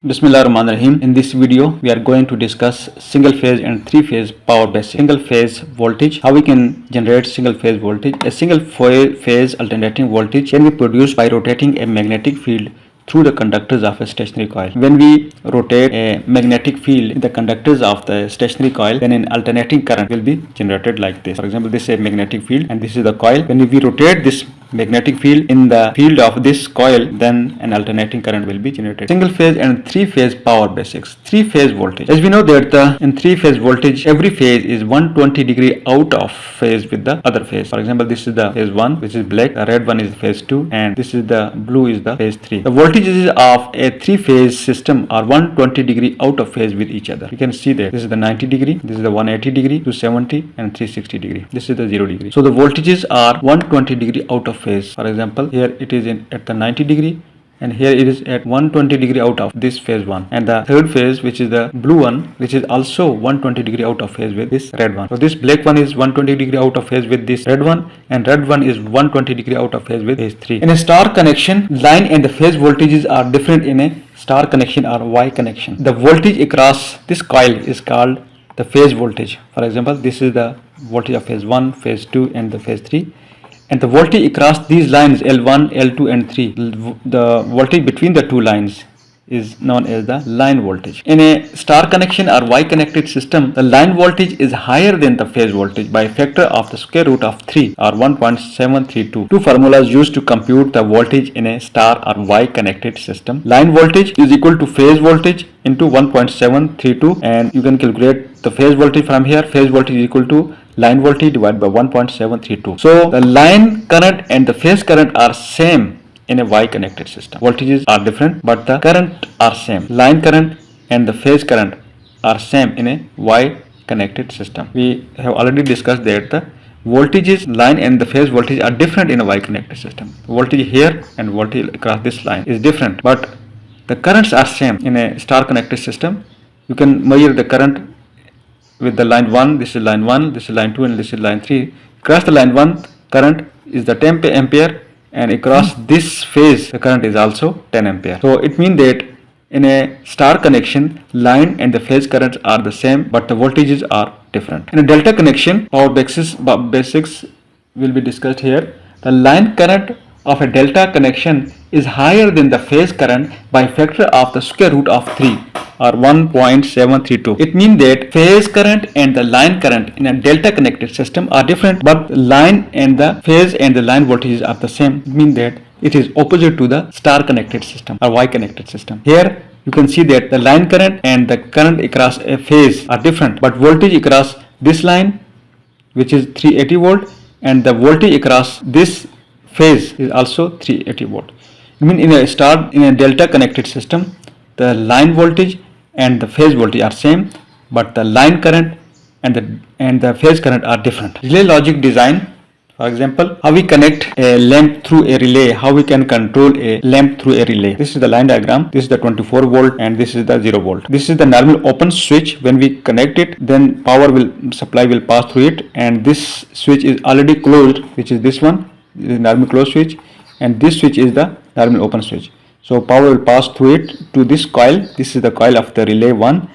Bismillahirrahmanirrahim. In this video, we are going to discuss single phase and three phase power basics. Single phase voltage, how we can generate single phase voltage. A single phase alternating voltage can be produced by rotating a magnetic field through the conductors of a stationary coil. When we rotate a magnetic field in the conductors of the stationary coil, then an alternating current will be generated like this. For example, this is a magnetic field and this is the coil. When we rotate this magnetic field in the field of this coil, then an alternating current will be generated. Single phase and three phase power basics. Three phase voltage. As we know that in three phase voltage, every phase is 120 degree out of phase with the other phase. For example, this is the phase 1, which is black, the red one is phase 2, and this is the blue is the phase 3. The voltages of a three phase system are 120 degree out of phase with each other. You can see that this is the 90 degree, this is the 180 degree, 270 and 360 degree. This is the 0 degree. So the voltages are 120 degree out of phase. For example, here it is at the 90 degree and here it is at 120 degree out of this phase 1, and the third phase, which is the blue one, which is also 120 degree out of phase with this red one. So this black one is 120 degree out of phase with this red one, and red one is 120 degree out of phase with phase 3. In a star connection, line and the phase voltages are different in a star connection or Y connection. The voltage across this coil is called the phase voltage. For example, this is the voltage of phase 1, phase 2 and the phase 3. And the voltage across these lines L1, L2 and 3, the voltage between the two lines is known as the line voltage. In a star connection or Y connected system, the line voltage is higher than the phase voltage by a factor of the square root of 3 or 1.732. Two formulas used to compute the voltage in a star or Y connected system. Line voltage is equal to phase voltage into 1.732, and you can calculate the phase voltage from here. Phase voltage is equal to line voltage divided by 1.732. So the line current and the phase current are same in a Y connected system. Voltages are different but the current are same. Line current and the phase current are same in a Y connected system. We have already discussed that the voltages, line and the phase voltage are different in a Y connected system. Voltage here and voltage across this line is different, but the currents are same in a star connected system. You can measure the current with the line 1, this is line 1, this is line 2 and this is line 3. Across the line 1, current is the 10 ampere, and across this phase the current is also 10 ampere. So it means that in a star connection, line and the phase currents are the same but the voltages are different. In a delta connection, power basics will be discussed here. The line current of a delta connection is higher than the phase current by factor of the square root of 3 or 1.732. It means that phase current and the line current in a delta connected system are different, but the line and the phase and the line voltages are the same. It means that it is opposite to the star connected system or Y connected system. Here you can see that the line current and the current across a phase are different, but voltage across this line, which is 380 volt, and the voltage across this phase is also 380 volt. I mean, in a delta connected system, the line voltage and the phase voltage are same, but the line current and the phase current are different. Relay logic design. For example, how we connect a lamp through a relay, how we can control a lamp through a relay. This is the line diagram. This is the 24 volt and this is the 0 volt. This is the normal open switch. When we connect it, then supply will pass through it, and this switch is already closed, which is this one. This is normal closed switch, and this switch is the normal open switch. So power will pass through it to this coil. This is the coil of the relay 1.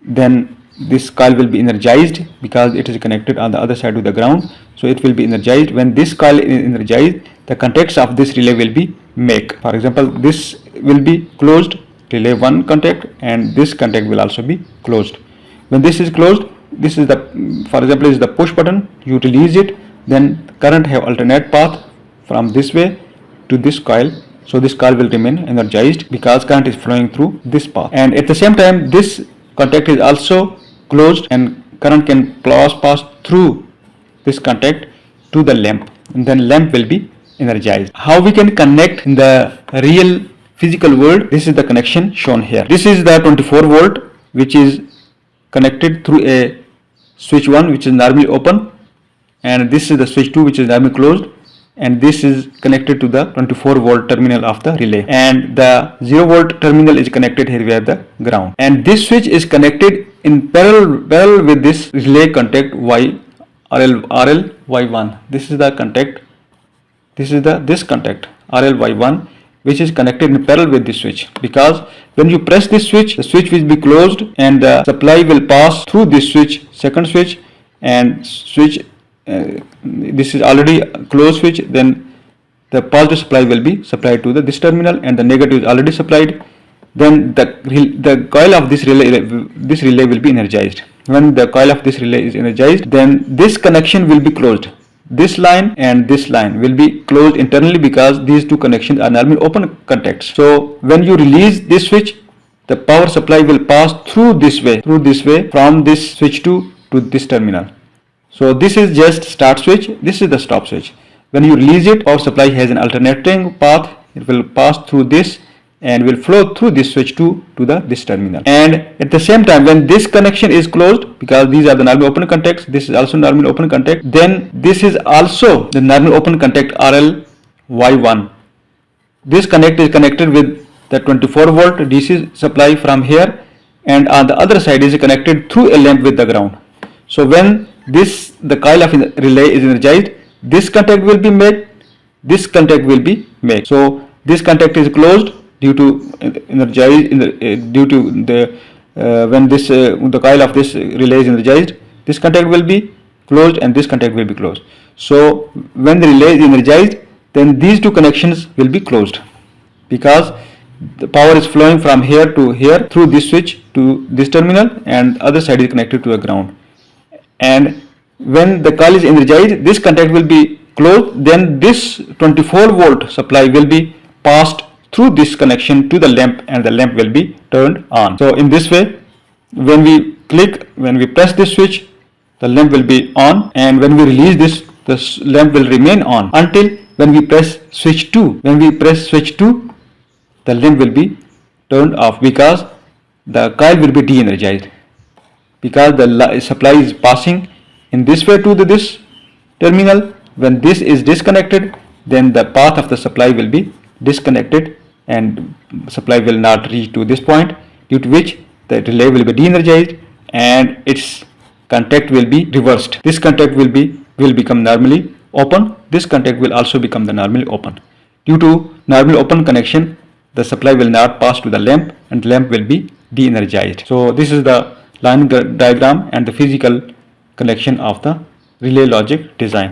Then this coil will be energized because it is connected on the other side to the ground. So it will be energized. When this coil is energized, the contacts of this relay will be make. For example, this will be closed, relay 1 contact, and this contact will also be closed. When this is closed, this is for example, is the push button. You release it, then current have alternate path from this way to this coil. So this coil will remain energized because current is flowing through this path, and at the same time this contact is also closed and current can pass through this contact to the lamp, and then lamp will be energized. How we can connect in the real physical world? This is the connection shown here. This is the 24 volt which is connected through a switch 1 which is normally open, and this is the switch 2 which is normally closed, and this is connected to the 24 volt terminal of the relay, and the 0 volt terminal is connected here via the ground, and this switch is connected in parallel with this relay contact RL Y1. This is the contact, this is this contact RL Y1, which is connected in parallel with this switch, because when you press this switch, the switch will be closed and the supply will pass through this switch, second switch, and switch this is already a closed switch, then the positive supply will be supplied to this terminal and the negative is already supplied. Then the coil of this relay will be energized. When the coil of this relay is energized, then this connection will be closed. This line and this line will be closed internally because these two connections are normally open contacts. So when you release this switch, the power supply will pass through this way from this switch to this terminal. So this is just start switch, this is the stop switch. When you release it, power supply has an alternating path. It will pass through this and will flow through this switch to this terminal. And at the same time, when this connection is closed, because these are the normal open contacts, this is also normal open contact, then this is also the normal open contact RLY1. This connect is connected with the 24 volt DC supply from here, and on the other side is connected through a lamp with the ground. So when the coil of relay is energized, this contact will be made, this contact will be made. So this contact is closed due to when the coil of this relay is energized, this contact will be closed and this contact will be closed. So when the relay is energized, then these two connections will be closed, because the power is flowing from here to here through this switch to this terminal, and other side is connected to the ground. And when the coil is energized, this contact will be closed, then this 24 volt supply will be passed through this connection to the lamp and the lamp will be turned on. So in this way, when we press this switch, the lamp will be on, and when we release this, the lamp will remain on until when we press switch 2. When we press switch 2, the lamp will be turned off because the coil will be de-energized, because the supply is passing in this way to this terminal. When this is disconnected, then the path of the supply will be disconnected and supply will not reach to this point, due to which the relay will be de-energized and its contact will be reversed. This contact will become normally open. This contact will also become the normally open. Due to normally open connection, the supply will not pass to the lamp and the lamp will be de-energized. So this is the line diagram and the physical connection of the relay logic design.